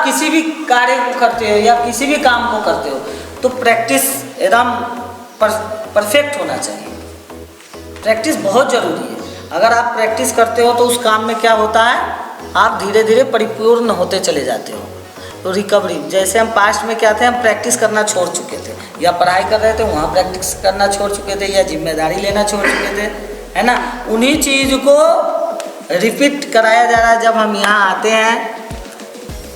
आप किसी भी कार्य को करते हो या किसी भी काम को करते हो तो प्रैक्टिस एकदम परफेक्ट होना चाहिए। प्रैक्टिस बहुत ज़रूरी है। अगर आप प्रैक्टिस करते हो तो उस काम में क्या होता है, आप धीरे धीरे परिपूर्ण होते चले जाते हो। तो रिकवरी, जैसे हम पास्ट में क्या थे, हम प्रैक्टिस करना छोड़ चुके थे, या पढ़ाई कर रहे थे वहाँ प्रैक्टिस करना छोड़ चुके थे, या जिम्मेदारी लेना छोड़ चुके थे, है ना। उन्हीं चीज़ को रिपीट कराया जा रहा है। जब हम यहाँ आते हैं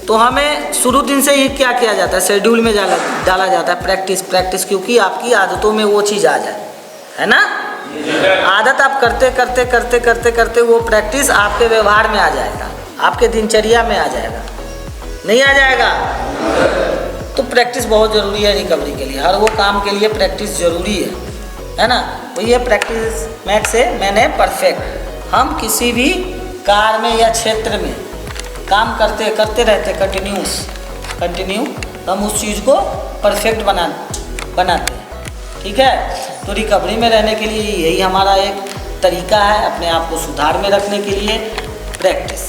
तो हमें शुरू दिन से ही क्या किया जाता है, शेड्यूल में डाला जाता है प्रैक्टिस प्रैक्टिस, क्योंकि आपकी आदतों में वो चीज़ आ जाए, है ना। आदत आप करते करते करते करते करते वो प्रैक्टिस आपके व्यवहार में आ जाएगा, आपके दिनचर्या में आ जाएगा, नहीं आ जाएगा। तो प्रैक्टिस बहुत ज़रूरी है रिकवरी के लिए। हर वो काम के लिए प्रैक्टिस ज़रूरी है ना। तो ये प्रैक्टिस मैक्स से मैंने परफेक्ट। हम किसी भी कार्य में या क्षेत्र में काम करते करते रहते कंटिन्यू हम उस चीज़ को परफेक्ट बनाते हैं, ठीक है। तो रिकवरी में रहने के लिए यही हमारा एक तरीका है, अपने आप को सुधार में रखने के लिए प्रैक्टिस।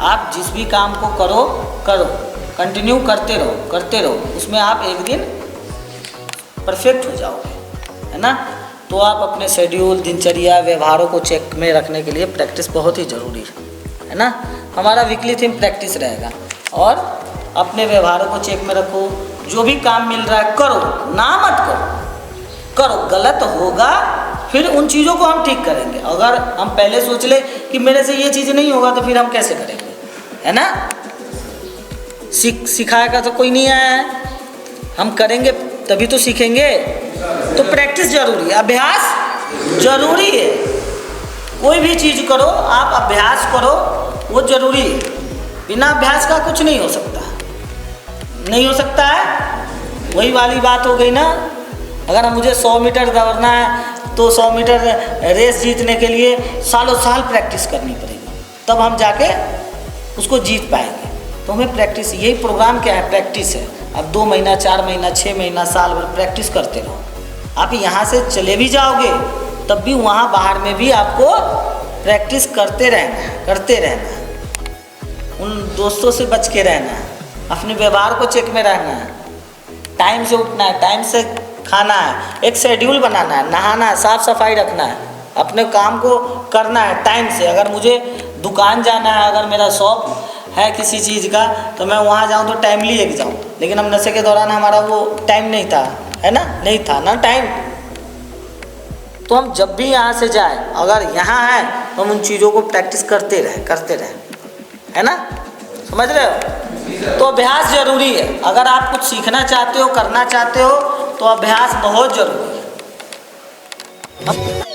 आप जिस भी काम को करो कंटिन्यू करते रहो, उसमें आप एक दिन परफेक्ट हो जाओगे, है ना। तो आप अपने शेड्यूल, दिनचर्या, व्यवहारों को चेक में रखने के लिए प्रैक्टिस बहुत ही ज़रूरी है ना। हमारा वीकली थीम प्रैक्टिस रहेगा। और अपने व्यवहारों को चेक में रखो, जो भी काम मिल रहा है करो, ना मत करो, गलत होगा फिर उन चीज़ों को हम ठीक करेंगे। अगर हम पहले सोच ले कि मेरे से ये चीज़ नहीं होगा तो फिर हम कैसे करेंगे, है ना। सिखाएगा तो कोई नहीं आया है, हम करेंगे तभी तो सीखेंगे। तो प्रैक्टिस जरूरी है, अभ्यास जरूरी है। कोई भी चीज़ करो, आप अभ्यास करो, वो जरूरी है। बिना अभ्यास का कुछ नहीं हो सकता है। वही वाली बात हो गई ना। अगर मुझे 100 मीटर दौड़ना है तो 100 मीटर रेस जीतने के लिए सालों साल प्रैक्टिस करनी पड़ेगी, तब हम जाके उसको जीत पाएंगे। तो हमें प्रैक्टिस, यही प्रोग्राम क्या है, प्रैक्टिस है। अब 2 महीना, 4 महीना, 6 महीना, साल भर प्रैक्टिस करते रहो। आप यहाँ से चले भी जाओगे तब भी वहाँ बाहर में भी आपको प्रैक्टिस करते रहना है। उन दोस्तों से बच के रहना है, अपने व्यवहार को चेक में रहना है, टाइम से उठना है, टाइम से खाना है, एक शेड्यूल बनाना है, नहाना है, साफ सफाई रखना है, अपने काम को करना है टाइम से। अगर मुझे दुकान जाना है, अगर मेरा शॉप है किसी चीज़ का, तो मैं वहाँ जाऊँ तो टाइमली लेके जाऊँ। लेकिन हम नशे के दौरान हमारा वो टाइम नहीं था, है ना, नहीं था ना टाइम। तो हम जब भी यहाँ से जाए, अगर यहाँ है तो हम उन चीज़ों को प्रैक्टिस करते रहे, है ना, समझ रहे हो। तो अभ्यास जरूरी है। अगर आप कुछ सीखना चाहते हो, करना चाहते हो, तो अभ्यास बहुत जरूरी है।